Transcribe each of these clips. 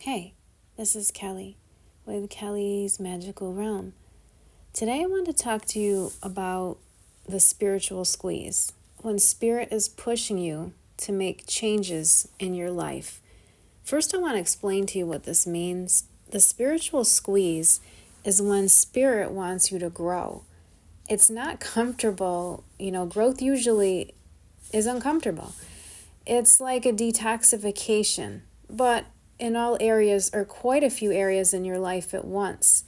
Hey, this is Kelly with Kelly's Magical Realm. Today I want to talk to you about the spiritual squeeze. When spirit is pushing you to make changes in your life. First, I want to explain to you what this means. The spiritual squeeze is when spirit wants you to grow. It's not comfortable. Growth usually is uncomfortable. It's like a detoxification, but in all areas or quite a few areas in your life at once.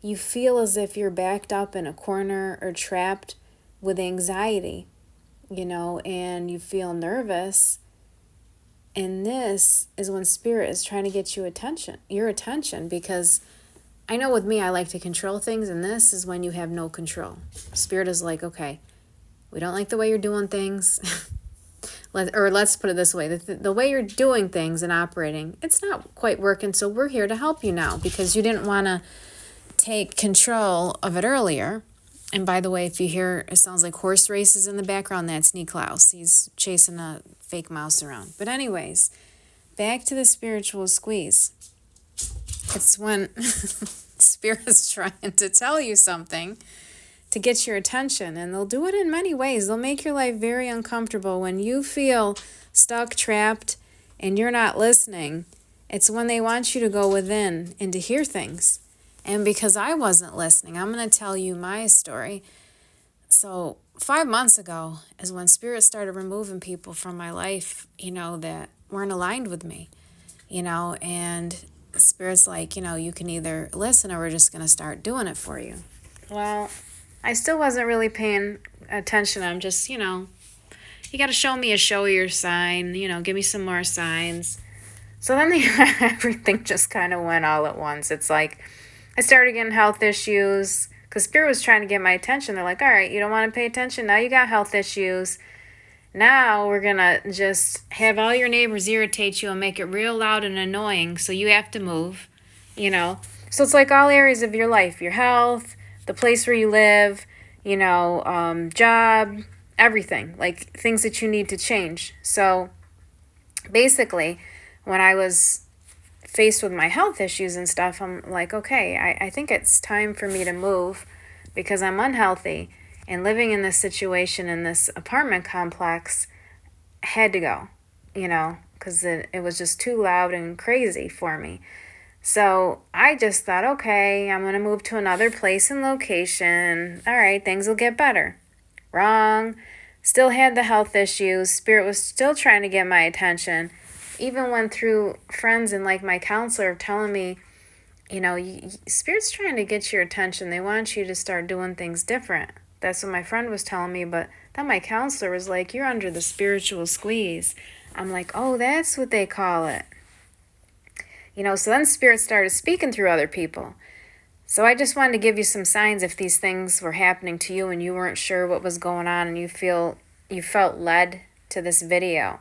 You feel as if you're backed up in a corner or trapped with anxiety, and you feel nervous. And this is when spirit is trying to get your attention, because I know with me, I like to control things, and this is when you have no control. Spirit is like, okay, we don't like the way you're doing things. Let's put it this way, the way you're doing things and operating, it's not quite working, so we're here to help you now because you didn't want to take control of it earlier. And by the way, if you hear, it sounds like horse races in the background, that's Niklaus. He's chasing a fake mouse around. But anyways, back to the spiritual squeeze. It's when spirit is trying to tell you something to get your attention, and they'll do it in many ways. They'll make your life very uncomfortable when you feel stuck, trapped, and you're not listening. It's when they want you to go within and to hear things. And because I wasn't listening, I'm going to tell you my story. So 5 months ago is when spirit started removing people from my life, that weren't aligned with me, and spirit's like, you can either listen or we're just going to start doing it for you. Well, I still wasn't really paying attention. I'm just, you got to show me a showier sign, give me some more signs. So then everything just kind of went all at once. It's like I started getting health issues because spirit was trying to get my attention. They're like, all right, you don't want to pay attention. Now you got health issues. Now we're going to just have all your neighbors irritate you and make it real loud and annoying. So you have to move, So it's like all areas of your life, your health, the place where you live, job, everything, like things that you need to change. So basically, when I was faced with my health issues and stuff, I'm like, okay, I think it's time for me to move because I'm unhealthy, and living in this situation in this apartment complex had to go, because it was just too loud and crazy for me. So I just thought, okay, I'm going to move to another place and location. All right, things will get better. Wrong. Still had the health issues. Spirit was still trying to get my attention. Even went through friends and like my counselor telling me, Spirit's trying to get your attention. They want you to start doing things different. That's what my friend was telling me. But then my counselor was like, you're under the spiritual squeeze. I'm like, oh, that's what they call it. So then spirit started speaking through other people. So I just wanted to give you some signs if these things were happening to you and you weren't sure what was going on and you felt led to this video.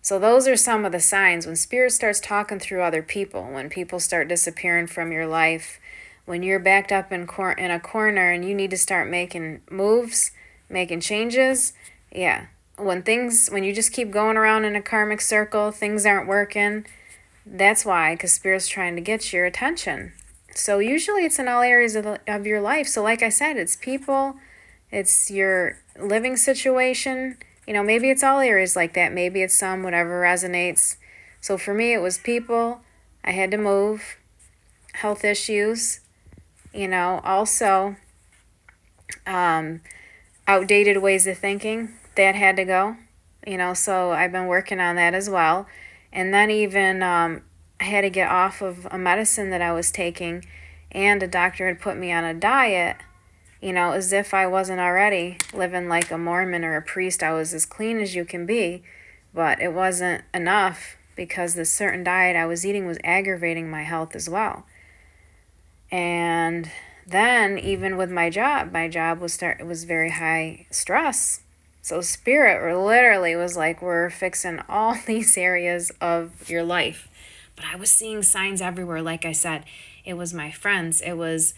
So those are some of the signs when spirit starts talking through other people, when people start disappearing from your life, when you're backed up in a corner and you need to start making moves, making changes. Yeah. When you just keep going around in a karmic circle, things aren't working. That's why, because spirit's trying to get your attention. So usually it's in all areas of your life. So like I said, it's people, it's your living situation. Maybe it's all areas like that. Maybe it's some, whatever resonates. So for me, it was people. I had to move. Health issues. Also outdated ways of thinking. That had to go. So I've been working on that as well. And then even I had to get off of a medicine that I was taking, and a doctor had put me on a diet, as if I wasn't already living like a Mormon or a priest. I was as clean as you can be, but it wasn't enough because the certain diet I was eating was aggravating my health as well. And then even with my job it was very high stress. So spirit literally was like, we're fixing all these areas of your life. But I was seeing signs everywhere. Like I said, it was my friends. It was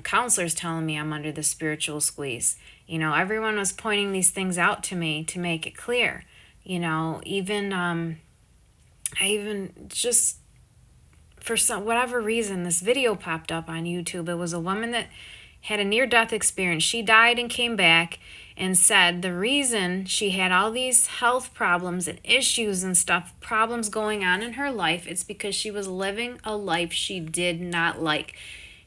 counselors telling me I'm under the spiritual squeeze. Everyone was pointing these things out to me to make it clear. I even just for some whatever reason, this video popped up on YouTube. It was a woman that had a near-death experience. She died and came back and said the reason she had all these health problems and issues and stuff, problems going on in her life, it's because she was living a life she did not like.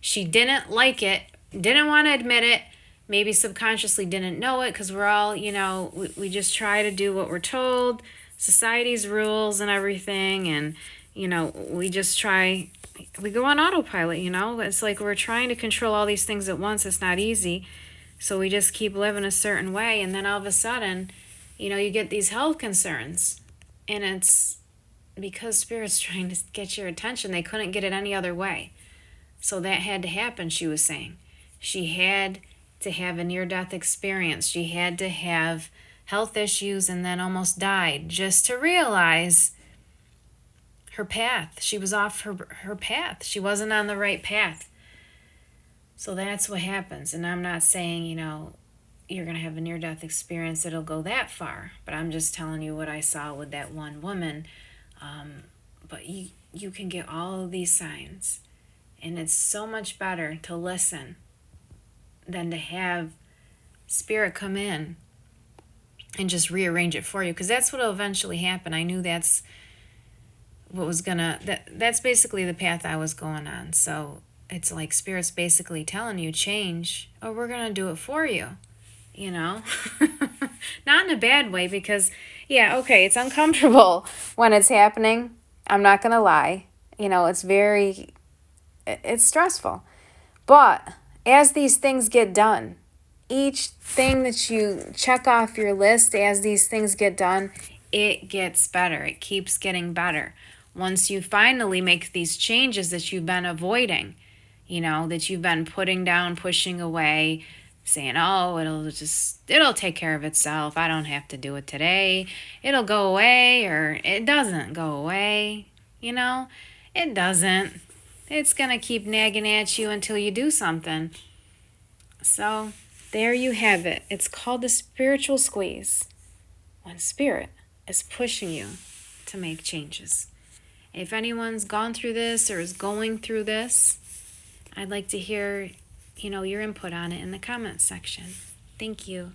She didn't like it, didn't want to admit it, maybe subconsciously didn't know it, because we're all, we just try to do what we're told, society's rules and everything, and we just try, we go on autopilot. It's like we're trying to control all these things at once. It's not easy. So we just keep living a certain way, and then all of a sudden, you get these health concerns, and it's because Spirit's trying to get your attention. They couldn't get it any other way. So that had to happen, she was saying. She had to have a near-death experience. She had to have health issues and then almost died just to realize her path. She was off her path. She wasn't on the right path. So that's what happens. And I'm not saying, you're going to have a near-death experience that'll go that far. But I'm just telling you what I saw with that one woman. But you can get all of these signs. And it's so much better to listen than to have Spirit come in and just rearrange it for you. Because that's what will eventually happen. I knew that's what was that's basically the path I was going on. So it's like Spirit's basically telling you, change, or we're going to do it for you, Not in a bad way, because, it's uncomfortable when it's happening. I'm not going to lie. It's stressful. But as these things get done, each thing that you check off your list, as these things get done, it gets better. It keeps getting better. Once you finally make these changes that you've been avoiding, that you've been putting down, pushing away, saying, oh, it'll take care of itself. I don't have to do it today. It'll go away, or it doesn't go away. It doesn't. It's going to keep nagging at you until you do something. So there you have it. It's called the spiritual squeeze, when Spirit is pushing you to make changes. If anyone's gone through this or is going through this, I'd like to hear, your input on it in the comments section. Thank you.